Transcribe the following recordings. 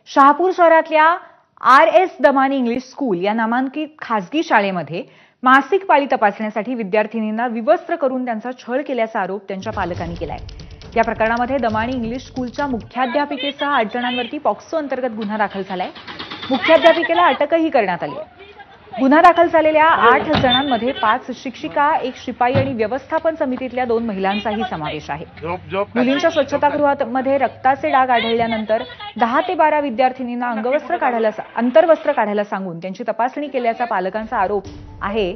शहापूर शहरातल्या RS Damani English school या नामांकित खासगी शाळेमध्ये मासिक पाळी तपासण्यासाठी विद्यार्थिनींना विवस्त्र करून त्यांचा छळ केल्याचा आरोप त्यांच्या पालकांनी केलाय। या प्रकरणामध्ये दमानी इंग्लिश स्कूलच्या मुख्याध्यापिकेसह 8 जणांवरती पॉक्सो अंतर्गत गुन्हा दाखल झालाय। मुख्याध्यापिकेला अटकही करण्यात आली आहे। गुन्हा दाखल झालेल्या 8 जणांमध्ये 5 शिक्षिका, 1 शिपाई आणि व्यवस्थापन समितीतल्या 2 महिलांचाही समावेश आहे। मुलींच्या स्वच्छतागृहामध्ये रक्ताचे डाग आढळल्यानंतर 10 ते 12 विद्यार्थिनींना अंतर्वस्त्र काढायला सांगून त्यांची तपासणी केल्याचा पालकांचा आरोप आहे।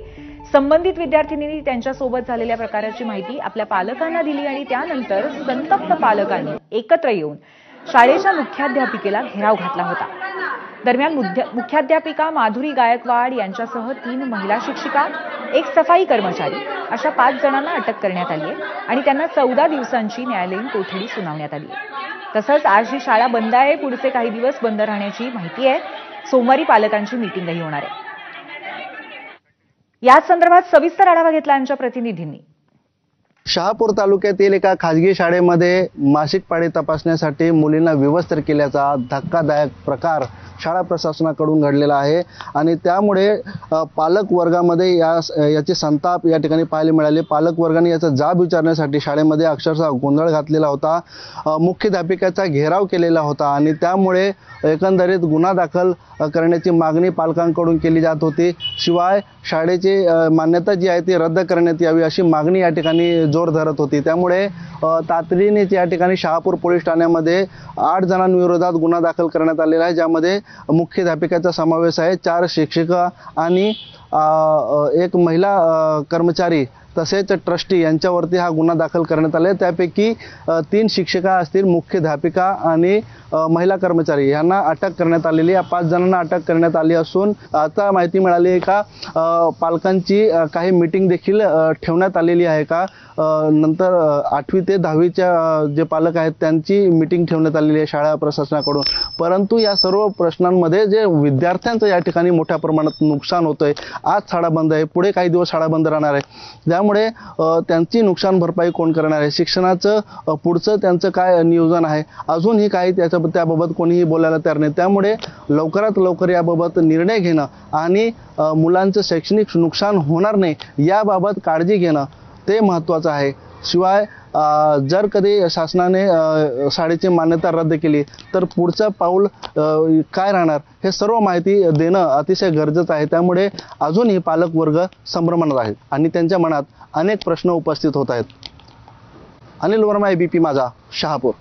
संबंधित विद्यार्थिनींनी त्यांच्यासोबत झालेल्या प्रकाराची माहिती आपल्या पालकांना दिली आणि त्यानंतर संतप्त पालकांनी एकत्र येऊन शाळेच्या मुख्याध्यापिकेला घेराव घातला होता। दरम्यान मुख्याध्यापिका माधुरी गायकवाड यांच्यासह 3 महिला शिक्षिका, 1 सफाई कर्मचारी अशा 5 जणांना अटक करण्यात आली आहे आणि त्यांना 14 दिवसांची न्यायालयीन कोठडी सुनावण्यात आली आहे। तसंच आज ही शाळा बंद आहे, पुढचे काही दिवस बंद राहण्याची माहिती आहे। सोमवारी पालकांची मीटिंगही होणार आहे। याच संदर्भात सविस्तर आढावा घेतला आमच्या प्रतिनिधींनी। शहापूर तालुक्यातील एका खासगी शाळेमध्ये मासिक पाळी तपासण्यासाठी मुलींना विवस्त्र केल्याचा धक्कादायक प्रकार शाळा प्रशासनाकडून घडलेला आहे आणि त्यामुळे पालक वर्गामध्ये याचे संताप या ठिकाणी पाहायला मिळाले। पालक वर्गाने याचा जाब विचारण्यासाठी शाळेमध्ये अक्षरशः गोंधळ घातलेला होता, मुख्याध्यापिकेचा घेराव केलेला होता आणि त्यामुळे एकंदरीत गुन्हा दाखल करण्याची मागणी पालकांकडून केली जात होती। शिवाय शाळेची मान्यता जी आहे ती रद्द करण्यात यावी अशी मागणी या ठिकाणी जोर धरत होती। त्यामुळे तातडीने या ठिकाणी शहापूर पोलीस ठाण्यामध्ये 8 जणांविरोधात गुन्हा दाखल करण्यात आलेला आहे, ज्यामध्ये मुख्याध्यापिकेचा समावेश आहे, 4 शिक्षिका आणि 1 महिला कर्मचारी तसेच ट्रस्टी यांच्यावरती हा गुन्हा दाखल करण्यात आला आहे। त्यापैकी 3 शिक्षिका असतील, मुख्याध्यापिका आणि महिला कर्मचारी यांना अटक करण्यात आलेली आहे। 5 जणांना अटक करण्यात आली असून आता माहिती मिळाली आहे का पालकांची काही मीटिंग देखील ठेवण्यात आलेली आहे का, नंतर 8वी ते 10वीच्या जे पालक आहेत त्यांची मीटिंग ठेवण्यात आलेली आहे शाळा प्रशासनाकडून। परंतु या सर्व प्रश्नांमध्ये जे विद्यार्थ्यांचं या ठिकाणी मोठ्या प्रमाणात नुकसान होतंय। आज शाळा बंद आहे, पुढे काही दिवस शाळा बंद राहणार आहे, त्यामुळे त्यांची नुकसान भरपाई कोण करणार आहे, शिक्षणाचं पुढचं त्यांचं काय नियोजन आहे, अजूनही काही त्याबाबत कोणीही बोलायला तयार नाही। त्यामुळे लवकरात लवकर याबाबत निर्णय घेणं आणि मुलांचं शैक्षणिक नुकसान होणार नाही याबाबत काळजी घेणं ते महत्त्वाचं आहे। शिवाय जर कधी शासनाने शाळेची मान्यता रद्द केली तर पुढचं पाऊल काय राहणार हे सर्व माहिती देणं अतिशय गरजेचं आहे। त्यामुळे अजूनही पालक वर्ग संभ्रमात आहेत आणि त्यांच्या मनात अनेक प्रश्न उपस्थित होत आहेत। अनिल वर्मा, ABP माझा, शहापूर।